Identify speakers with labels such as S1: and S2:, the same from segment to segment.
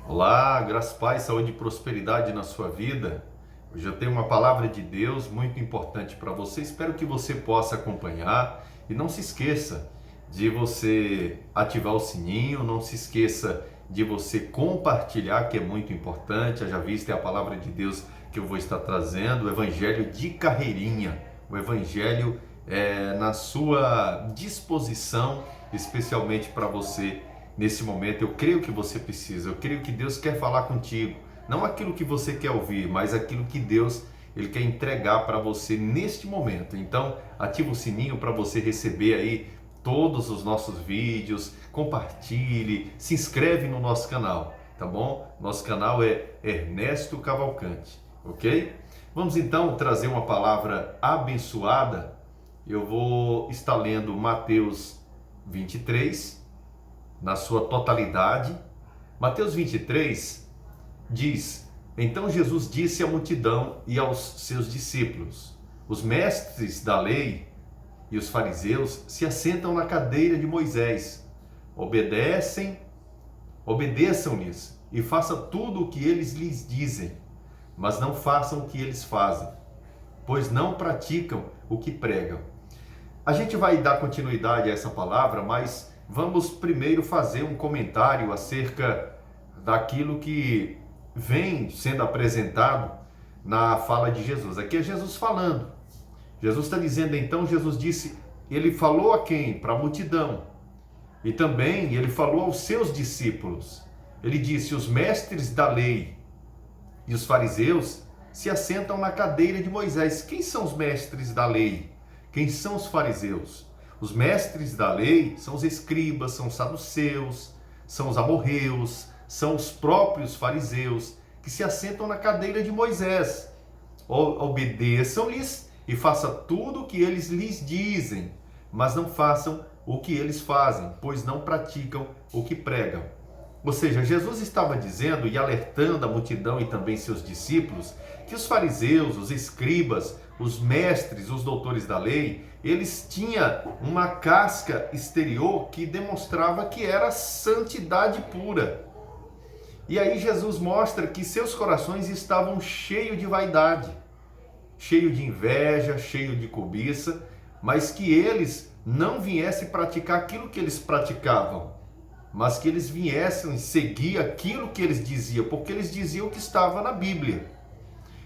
S1: Olá, graça, paz, saúde e prosperidade na sua vida. Hoje eu tenho uma palavra de Deus muito importante para você. Espero que você possa acompanhar e não se esqueça de você ativar o sininho, não se esqueça de você compartilhar, que é muito importante. Já vista é a palavra de Deus que eu vou estar trazendo, o Evangelho de carreirinha, o Evangelho na sua disposição, especialmente para você. Nesse momento, eu creio que você precisa, eu creio que Deus quer falar contigo, não aquilo que você quer ouvir, mas aquilo que Deus ele quer entregar para você neste momento. Então, ativa o sininho para você receber aí todos os nossos vídeos, compartilhe, se inscreve no nosso canal, tá bom? Nosso canal é Ernesto Cavalcante, ok? Vamos então trazer uma palavra abençoada. Eu vou estar lendo Mateus 23, na sua totalidade. Mateus 23 diz: Então Jesus disse à multidão e aos seus discípulos: Os mestres da lei e os fariseus se assentam na cadeira de Moisés. Obedeçam-lhes e façam tudo o que eles lhes dizem, mas não façam o que eles fazem, pois não praticam o que pregam. A gente vai dar continuidade a essa palavra, mas vamos primeiro fazer um comentário acerca daquilo que vem sendo apresentado na fala de Jesus. Aqui é Jesus falando. Jesus está dizendo, então, Jesus disse, ele falou a quem? Para a multidão. E também ele falou aos seus discípulos. Ele disse, os mestres da lei e os fariseus se assentam na cadeira de Moisés. Quem são os mestres da lei? Quem são os fariseus? Os mestres da lei são os escribas, são os saduceus, são os amorreus, são os próprios fariseus que se assentam na cadeira de Moisés. Obedeçam-lhes e façam tudo o que eles lhes dizem, mas não façam o que eles fazem, pois não praticam o que pregam. Ou seja, Jesus estava dizendo e alertando a multidão e também seus discípulos que os fariseus, os escribas, os mestres, os doutores da lei, eles tinham uma casca exterior que demonstrava que era santidade pura. E aí Jesus mostra que seus corações estavam cheios de vaidade, cheio de inveja, cheio de cobiça, mas que eles não viessem praticar aquilo que eles praticavam, mas que eles viessem seguir aquilo que eles diziam, porque eles diziam o que estava na Bíblia.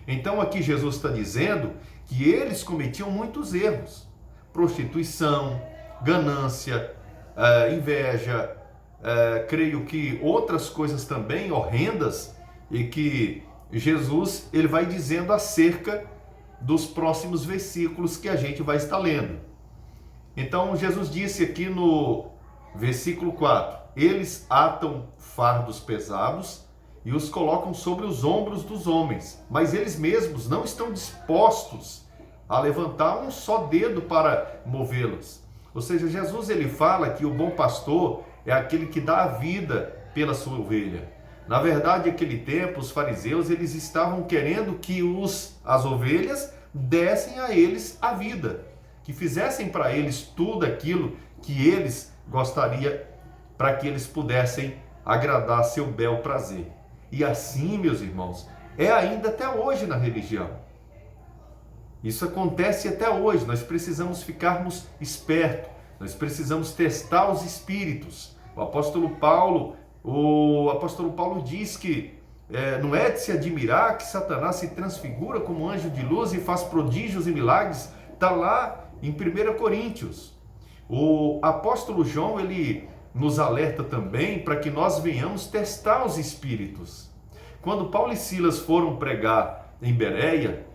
S1: Então aqui Jesus está dizendo que eles cometiam muitos erros: prostituição, ganância, inveja, creio que outras coisas também horrendas, e que Jesus ele vai dizendo acerca dos próximos versículos que a gente vai estar lendo. Então Jesus disse aqui no versículo 4, eles atam fardos pesados e os colocam sobre os ombros dos homens, mas eles mesmos não estão dispostos a levantar um só dedo para movê-los. Ou seja, Jesus ele fala que o bom pastor é aquele que dá a vida pela sua ovelha. Na verdade, naquele tempo, os fariseus eles estavam querendo que as ovelhas dessem a eles a vida, que fizessem para eles tudo aquilo que eles gostariam, para que eles pudessem agradar seu bel prazer. E assim, meus irmãos, é ainda até hoje na religião. Isso acontece até hoje. Nós precisamos ficarmos espertos, nós precisamos testar os espíritos. O apóstolo Paulo diz que não é de se admirar que Satanás se transfigura como anjo de luz e faz prodígios e milagres. Está lá em 1 Coríntios. O apóstolo João, ele nos alerta também para que nós venhamos testar os espíritos. Quando Paulo e Silas foram pregar em Bereia,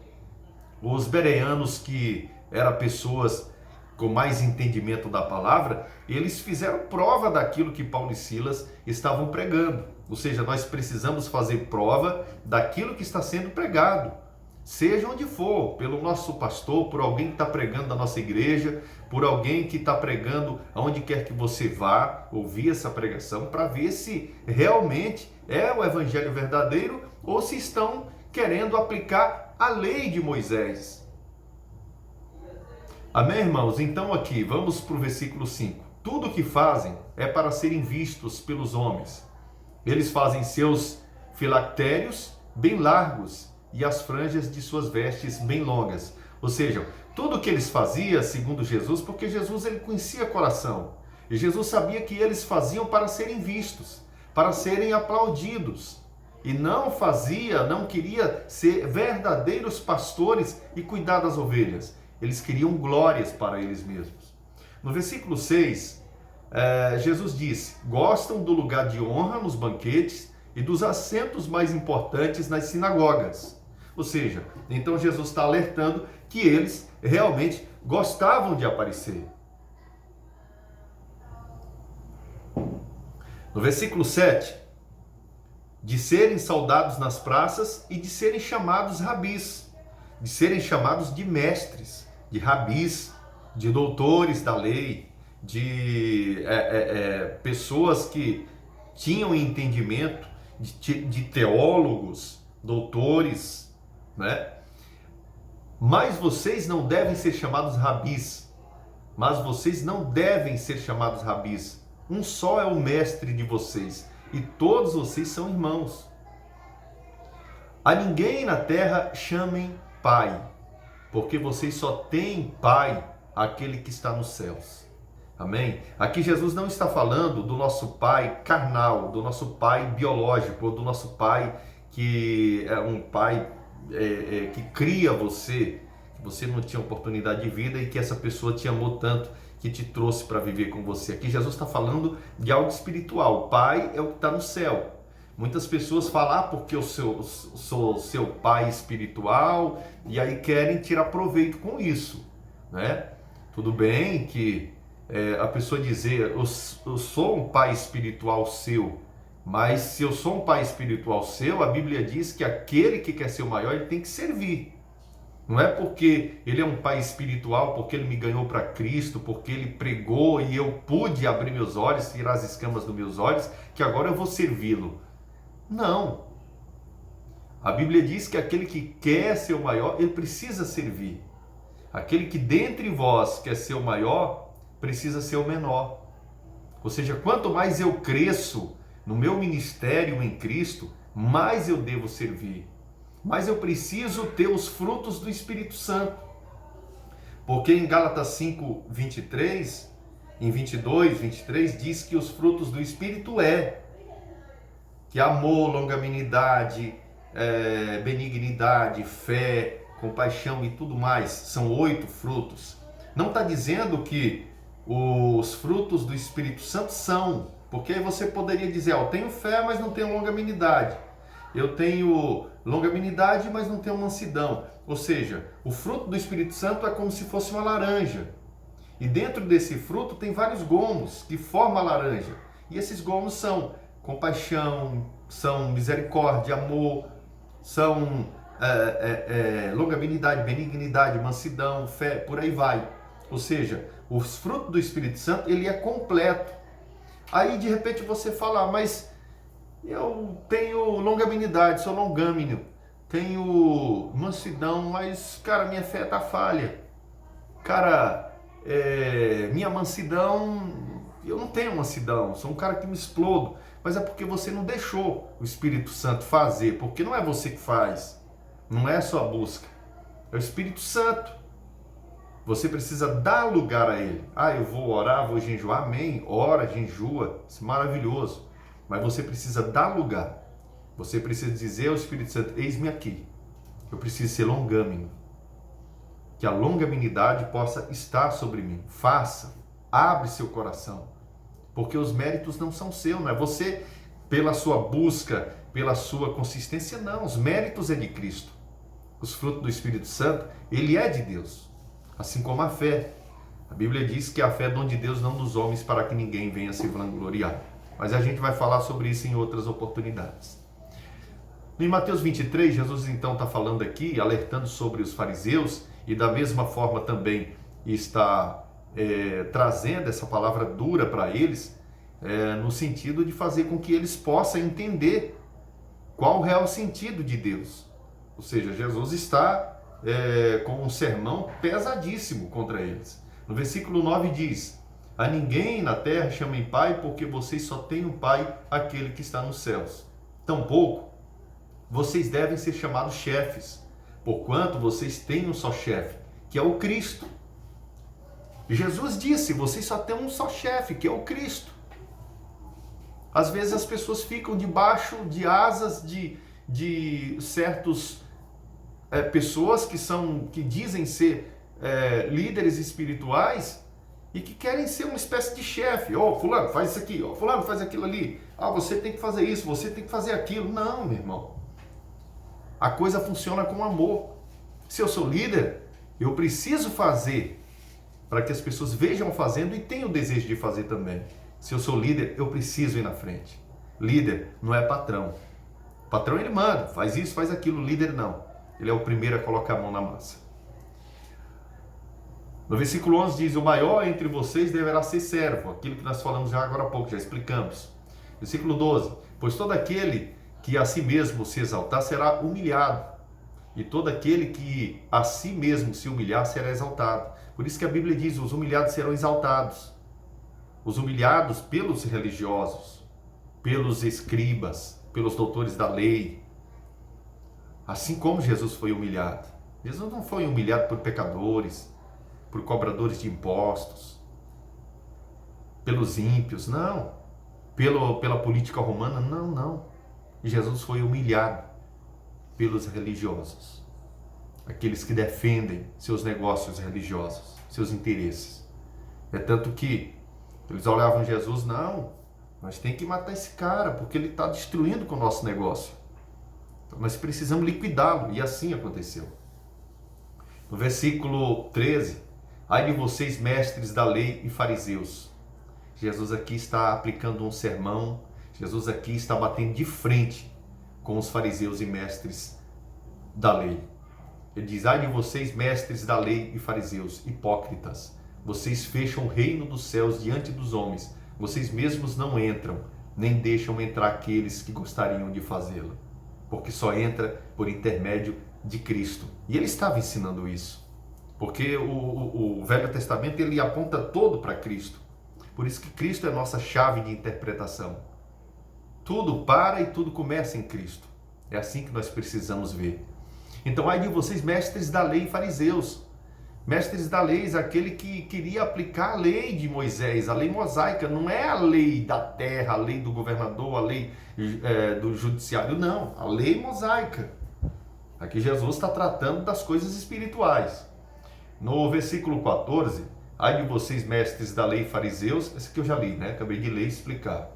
S1: os bereanos, que eram pessoas com mais entendimento da palavra, eles fizeram prova daquilo que Paulo e Silas estavam pregando. Ou seja, nós precisamos fazer prova daquilo que está sendo pregado, seja onde for, pelo nosso pastor, por alguém que está pregando na nossa igreja, por alguém que está pregando aonde quer que você vá ouvir essa pregação, para ver se realmente é o evangelho verdadeiro ou se estão querendo aplicar a lei de Moisés. Amém, irmãos? Então aqui, vamos para o versículo 5. Tudo o que fazem é para serem vistos pelos homens. Eles fazem seus filactérios bem largos e as franjas de suas vestes bem longas. Ou seja, tudo o que eles faziam, segundo Jesus, porque Jesus ele conhecia o coração. E Jesus sabia que eles faziam para serem vistos, para serem aplaudidos. E não queria ser verdadeiros pastores e cuidar das ovelhas. Eles queriam glórias para eles mesmos. No versículo 6, Jesus disse: gostam do lugar de honra nos banquetes e dos assentos mais importantes nas sinagogas. Ou seja, então Jesus está alertando que eles realmente gostavam de aparecer. No versículo 7, de serem saudados nas praças e de serem chamados rabis, de serem chamados de mestres, de rabis, de doutores da lei, de pessoas que tinham entendimento, de teólogos, doutores, né? Mas vocês não devem ser chamados rabis, um só é o mestre de vocês, e todos vocês são irmãos. A ninguém na terra chamem pai, porque vocês só têm pai, aquele que está nos céus. Amém? Aqui Jesus não está falando do nosso pai carnal, do nosso pai biológico, ou do nosso pai que é um pai que cria você, que você não tinha oportunidade de vida e que essa pessoa te amou tanto que te trouxe para viver com você. Aqui Jesus está falando de algo espiritual. O pai é o que está no céu. Muitas pessoas falam, porque eu sou seu pai espiritual, e aí querem tirar proveito com isso, né? Tudo bem que a pessoa dizer, eu sou um pai espiritual seu, mas se eu sou um pai espiritual seu, a Bíblia diz que aquele que quer ser o maior, ele tem que servir. Não é porque ele é um pai espiritual, porque ele me ganhou para Cristo, porque ele pregou e eu pude abrir meus olhos, tirar as escamas dos meus olhos, que agora eu vou servi-lo. Não. A Bíblia diz que aquele que quer ser o maior, ele precisa servir. Aquele que dentre vós quer ser o maior, precisa ser o menor. Ou seja, quanto mais eu cresço no meu ministério em Cristo, mais eu devo servir. Mas eu preciso ter os frutos do Espírito Santo. Porque em Gálatas 5, 23, em 22, 23, diz que os frutos do Espírito que amor, longanimidade, benignidade, fé, compaixão e tudo mais. São 8 frutos. Não está dizendo que os frutos do Espírito Santo são, porque aí você poderia dizer, eu tenho fé, mas não tenho longanimidade. Eu tenho longanimidade, mas não tenho mansidão. Ou seja, o fruto do Espírito Santo é como se fosse uma laranja. E dentro desse fruto tem vários gomos que formam a laranja. E esses gomos são compaixão, são misericórdia, amor, são longanimidade, benignidade, mansidão, fé, por aí vai. Ou seja, os frutos do Espírito Santo, ele é completo. Aí de repente você fala, mas eu tenho longanimidade, sou longâmino, tenho mansidão, mas cara, minha fé está falha. Cara, minha mansidão, eu não tenho mansidão, sou um cara que me explodo. Mas é porque você não deixou o Espírito Santo fazer, porque não é você que faz, não é a sua busca, é o Espírito Santo. Você precisa dar lugar a Ele. Eu vou orar, vou jejuar, amém, ora, jejua, isso é maravilhoso. Mas você precisa dar lugar, você precisa dizer ao Espírito Santo, eis-me aqui, eu preciso ser longâmino, que a longanimidade possa estar sobre mim. Faça, abre seu coração. Porque os méritos não são seus, não é você pela sua busca, pela sua consistência, não. Os méritos é de Cristo. Os frutos do Espírito Santo, ele é de Deus. Assim como a fé. A Bíblia diz que a fé é dom de Deus, não dos homens, para que ninguém venha se vangloriar. Mas a gente vai falar sobre isso em outras oportunidades. Em Mateus 23, Jesus então está falando aqui, alertando sobre os fariseus, e da mesma forma também está trazendo essa palavra dura para eles, no sentido de fazer com que eles possam entender qual o real sentido de Deus. Ou seja, Jesus está com um sermão pesadíssimo contra eles. No versículo 9 diz, A ninguém na terra chamem pai, porque vocês só têm um pai, aquele que está nos céus. Tampouco vocês devem ser chamados chefes, porquanto vocês têm um só chefe, que é o Cristo. Jesus disse, vocês só têm um só chefe, que é o Cristo. Às vezes as pessoas ficam debaixo de asas de certos pessoas que dizem ser líderes espirituais e que querem ser uma espécie de chefe. Fulano, faz isso aqui. Fulano, faz aquilo ali. Você tem que fazer isso, você tem que fazer aquilo. Não, meu irmão. A coisa funciona com amor. Se eu sou líder, eu preciso fazer para que as pessoas vejam fazendo e tenham o desejo de fazer também. Se eu sou líder, eu preciso ir na frente. Líder não é patrão. Patrão ele manda, faz isso, faz aquilo. Líder não. Ele é o primeiro a colocar a mão na massa. No versículo 11 diz, o maior entre vocês deverá ser servo. Aquilo que nós falamos já agora há pouco, já explicamos. Versículo 12, pois todo aquele que a si mesmo se exaltar será humilhado, e todo aquele que a si mesmo se humilhar será exaltado. Por isso que a Bíblia diz, os humilhados serão exaltados. Os humilhados pelos religiosos, pelos escribas, pelos doutores da lei. Assim como Jesus foi humilhado. Jesus não foi humilhado por pecadores, por cobradores de impostos, pelos ímpios, não. Pela política romana, não. Jesus foi humilhado pelos religiosos, aqueles que defendem seus negócios religiosos, seus interesses. É tanto que eles olhavam Jesus, não, nós temos que matar esse cara, porque ele está destruindo com o nosso negócio. Então nós precisamos liquidá-lo, e assim aconteceu. No versículo 13, ai de vocês, mestres da lei e fariseus. Jesus aqui está aplicando um sermão, Jesus aqui está batendo de frente com os fariseus e mestres da lei. Ele diz, ai de vocês, mestres da lei e fariseus, hipócritas, vocês fecham o reino dos céus diante dos homens, vocês mesmos não entram, nem deixam entrar aqueles que gostariam de fazê-lo, porque só entra por intermédio de Cristo. E ele estava ensinando isso, porque o Velho Testamento ele aponta todo para Cristo, por isso que Cristo é a nossa chave de interpretação. Tudo para e tudo começa em Cristo. É assim que nós precisamos ver. Então, ai de vocês, mestres da lei e fariseus. Mestres da lei, aquele que queria aplicar a lei de Moisés, a lei mosaica. Não é a lei da terra, a lei do governador, a lei do judiciário. Não, a lei mosaica. Aqui Jesus está tratando das coisas espirituais. No versículo 14, ai de vocês, mestres da lei e fariseus. Esse aqui eu já li, né? Acabei de ler e explicar.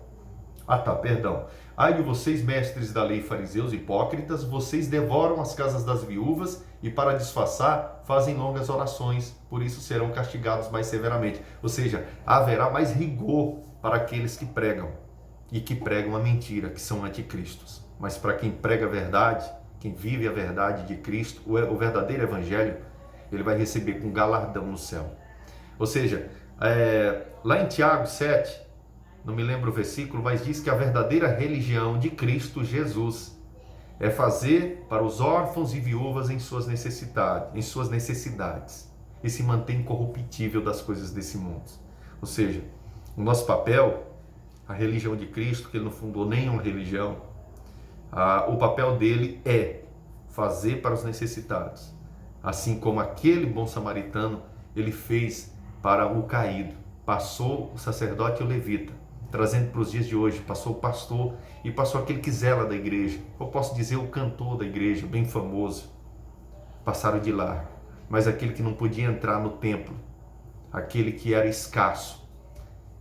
S1: Perdão. Ai de vocês, mestres da lei, fariseus, hipócritas, vocês devoram as casas das viúvas e para disfarçar fazem longas orações, por isso serão castigados mais severamente. Ou seja, haverá mais rigor para aqueles que pregam e que pregam a mentira, que são anticristos. Mas para quem prega a verdade, quem vive a verdade de Cristo, o verdadeiro evangelho, ele vai receber com galardão no céu. Ou seja, lá em Tiago 7, não me lembro o versículo, mas diz que a verdadeira religião de Cristo Jesus é fazer para os órfãos e viúvas em suas necessidades e se manter incorruptível das coisas desse mundo. Ou seja, o nosso papel, a religião de Cristo, que ele não fundou nenhuma religião, o papel dele é fazer para os necessitados, assim como aquele bom samaritano ele fez para o caído, passou o sacerdote e o levita, trazendo para os dias de hoje, passou o pastor e passou aquele que zela da igreja, eu posso dizer o cantor da igreja, bem famoso, passaram de lá, mas aquele que não podia entrar no templo, aquele que era escasso,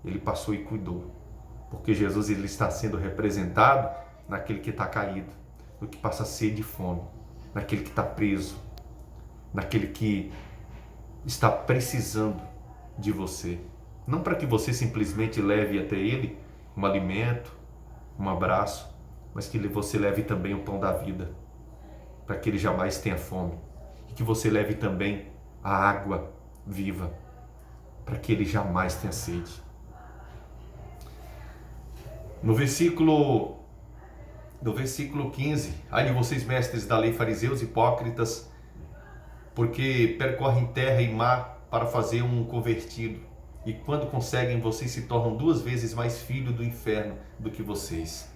S1: ele passou e cuidou, porque Jesus ele está sendo representado naquele que está caído, no que passa sede e fome, naquele que está preso, naquele que está precisando de você. Não para que você simplesmente leve até ele um alimento, um abraço, mas que você leve também o pão da vida, para que ele jamais tenha fome. E que você leve também a água viva, para que ele jamais tenha sede. No versículo 15, ai de vocês, mestres da lei, fariseus, hipócritas, porque percorrem terra e mar para fazer um convertido. e quando conseguem, vocês se tornam 2 vezes mais filho do inferno do que vocês.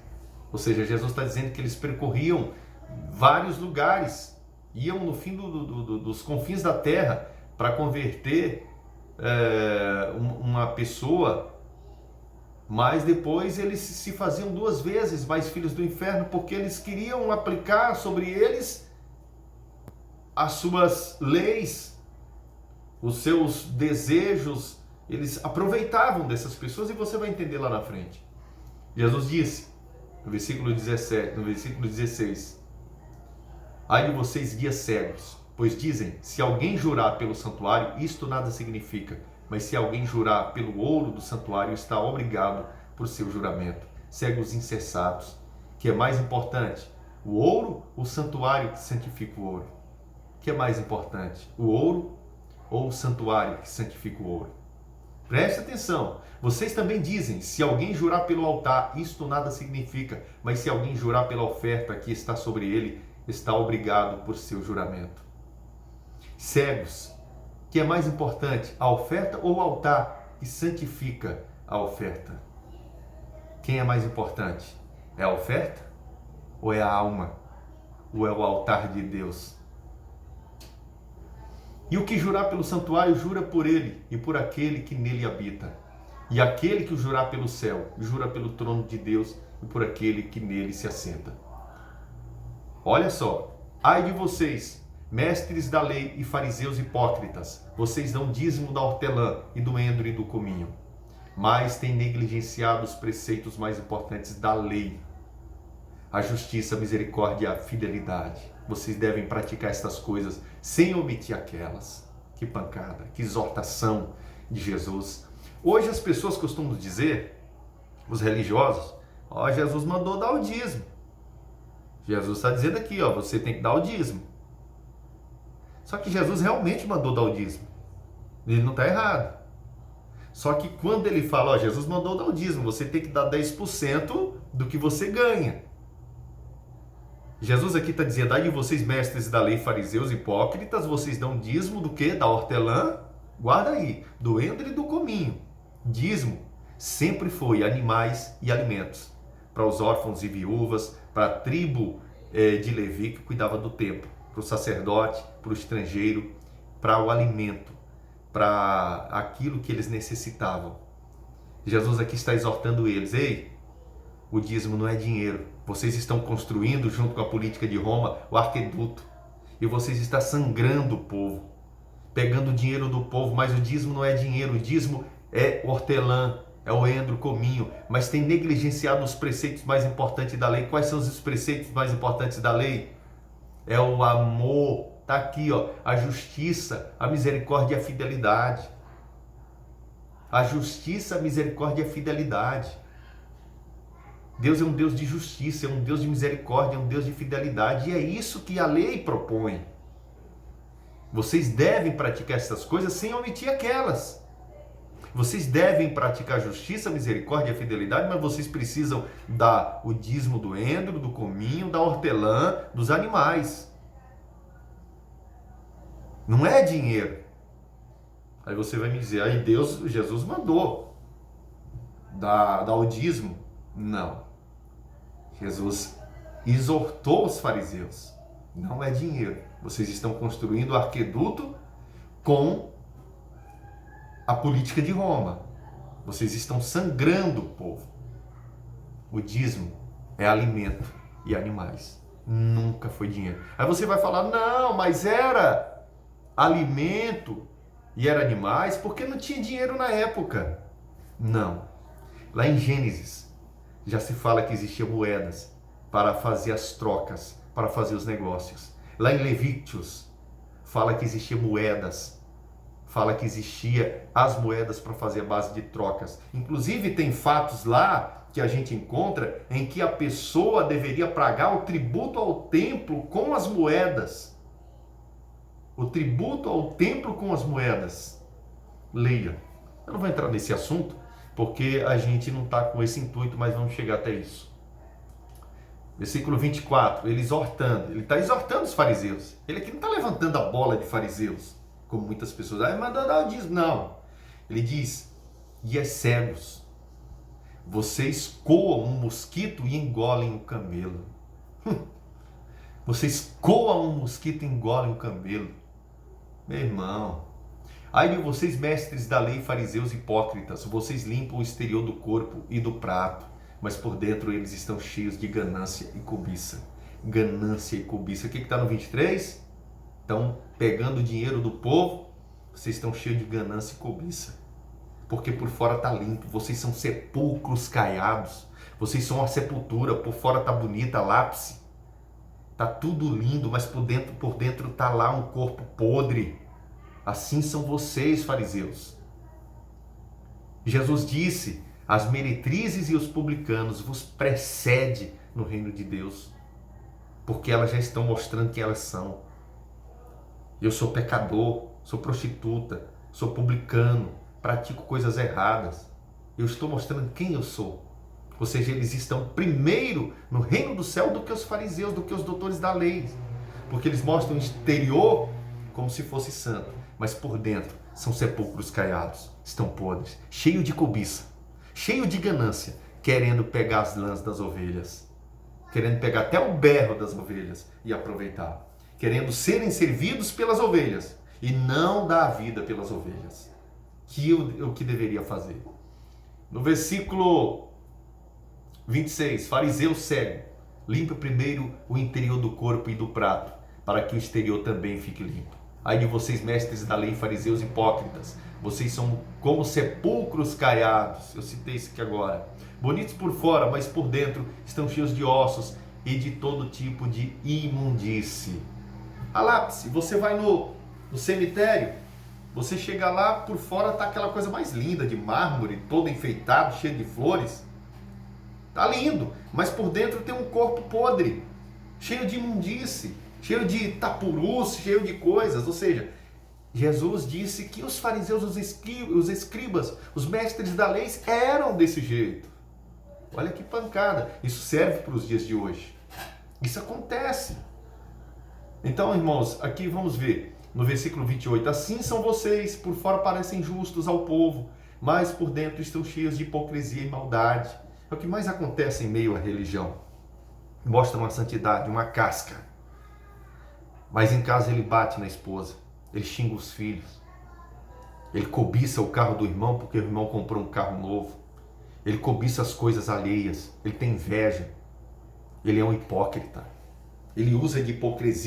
S1: Ou seja, Jesus está dizendo que eles percorriam vários lugares, iam no fim dos confins da terra para converter uma pessoa, mas depois eles se faziam 2 vezes mais filhos do inferno, porque eles queriam aplicar sobre eles as suas leis, os seus desejos. Eles aproveitavam dessas pessoas, e você vai entender lá na frente. Jesus disse, no versículo 16, ai de vocês, guias cegos, pois dizem, se alguém jurar pelo santuário, isto nada significa, mas se alguém jurar pelo ouro do santuário, está obrigado por seu juramento. Cegos insensatos, que é mais importante, o ouro ou o santuário que santifica o ouro? O que é mais importante, o ouro ou o santuário que santifica o ouro? Preste atenção, vocês também dizem, se alguém jurar pelo altar, isto nada significa, mas se alguém jurar pela oferta que está sobre ele, está obrigado por seu juramento. Cegos, que é mais importante, a oferta ou o altar que santifica a oferta? Quem é mais importante? É a oferta ou é a alma? Ou é o altar de Deus? E o que jurar pelo santuário, jura por ele e por aquele que nele habita. E aquele que jurar pelo céu, jura pelo trono de Deus e por aquele que nele se assenta. Olha só, ai de vocês, mestres da lei e fariseus hipócritas, vocês dão dízimo da hortelã e do endro e do cominho, mas têm negligenciado os preceitos mais importantes da lei: a justiça, a misericórdia e a fidelidade. Vocês devem praticar estas coisas sem omitir aquelas. Que pancada, que exortação de Jesus. Hoje as pessoas costumam dizer, os religiosos, Jesus mandou dar o dízimo. Jesus está dizendo aqui, você tem que dar o dízimo. Só que Jesus realmente mandou dar o dízimo. Ele não está errado. Só que quando ele fala, Jesus mandou dar o dízimo, você tem que dar 10% do que você ganha. Jesus aqui está dizendo, ai de vocês, mestres da lei, fariseus, hipócritas, vocês dão dízimo do quê? Da hortelã? Guarda aí, do endro e do cominho. Dízimo sempre foi animais e alimentos, para os órfãos e viúvas, para a tribo de Levi que cuidava do templo, para o sacerdote, para o estrangeiro, para o alimento, para aquilo que eles necessitavam. Jesus aqui está exortando eles, ei, o dízimo não é dinheiro. Vocês estão construindo, junto com a política de Roma, o arqueduto. E vocês estão sangrando o povo, pegando o dinheiro do povo, mas o dízimo não é dinheiro. O dízimo é hortelã, é o endro, cominho. Mas tem negligenciado os preceitos mais importantes da lei. Quais são os preceitos mais importantes da lei? É o amor. Está aqui, a justiça, a misericórdia e a fidelidade. A justiça, a misericórdia e a fidelidade. Deus é um Deus de justiça, é um Deus de misericórdia, é um Deus de fidelidade, e é isso que a lei propõe. Vocês devem praticar essas coisas sem omitir aquelas. Vocês devem praticar justiça, misericórdia e fidelidade, mas vocês precisam dar o dízimo do endro, do cominho, da hortelã, dos animais. Não é dinheiro. Aí você vai me dizer, aí Jesus mandou dar o dízimo. Não. Jesus exortou os fariseus. Não é dinheiro. Vocês estão construindo o arqueduto com a política de Roma. Vocês estão sangrando o povo. O dízimo é alimento e animais. Nunca foi dinheiro. Aí você vai falar, não, mas era alimento e era animais porque não tinha dinheiro na época. Não. Lá em Gênesis já se fala que existiam moedas para fazer as trocas, para fazer os negócios. Lá em Levíticos fala que existiam moedas, fala que existia as moedas para fazer a base de trocas. Inclusive tem fatos lá que a gente encontra em que a pessoa deveria pagar o tributo ao templo com as moedas. O tributo ao templo com as moedas. Leia. Eu não vou entrar nesse assunto, porque a gente não está com esse intuito, mas vamos chegar até isso. Versículo 24, ele está exortando os fariseus. Ele aqui não está levantando a bola de fariseus, como muitas pessoas, mandou dar o dízimo. Não. Ele diz, e és cegos. Vocês coam um mosquito e engolem um camelo. Vocês coam um mosquito e engolem um camelo. Meu irmão, ai de vocês, mestres da lei, fariseus hipócritas, vocês limpam o exterior do corpo e do prato, mas por dentro eles estão cheios de ganância e cobiça. Ganância e cobiça. O que está no 23? Estão pegando o dinheiro do povo, vocês estão cheios de ganância e cobiça. Porque por fora está limpo, vocês são sepulcros caiados, vocês são uma sepultura, por fora está bonita, lápis. Está tudo lindo, mas por dentro está lá um corpo podre. Assim são vocês, fariseus. Jesus disse, as meretrizes e os publicanos vos precede no reino de Deus, porque elas já estão mostrando quem elas são. Eu sou pecador, sou prostituta, sou publicano, pratico coisas erradas. Eu estou mostrando quem eu sou. Ou seja, eles estão primeiro no reino do céu do que os fariseus, do que os doutores da lei. Porque eles mostram o exterior como se fosse santo, mas por dentro são sepulcros caiados, estão podres, cheios de cobiça, cheio de ganância, querendo pegar as lãs das ovelhas, querendo pegar até o berro das ovelhas e aproveitar, querendo serem servidos pelas ovelhas e não dar a vida pelas ovelhas, que o que deveria fazer. No versículo 26, fariseu cego, limpa primeiro o interior do corpo e do prato, para que o exterior também fique limpo. Ai de vocês, mestres da lei, fariseus hipócritas, vocês são como sepulcros caiados, eu citei isso aqui agora, bonitos por fora, mas por dentro estão cheios de ossos e de todo tipo de imundície. A lápise, você vai no cemitério, você chega lá, por fora está aquela coisa mais linda, de mármore, todo enfeitado, cheio de flores. Tá lindo, mas por dentro tem um corpo podre, cheio de imundície, cheio de tapurus, cheio de coisas. Ou seja, Jesus disse que os fariseus, os escribas, os mestres da lei eram desse jeito. Olha que pancada. Isso serve para os dias de hoje. Isso acontece. Então, irmãos, aqui vamos ver no versículo 28. Assim são vocês, por fora parecem justos ao povo, mas por dentro estão cheios de hipocrisia e maldade. É o que mais acontece em meio à religião. Mostra uma santidade, uma casca. Mas em casa ele bate na esposa, ele xinga os filhos, ele cobiça o carro do irmão porque o irmão comprou um carro novo, ele cobiça as coisas alheias, ele tem inveja, ele é um hipócrita, ele usa de hipocrisia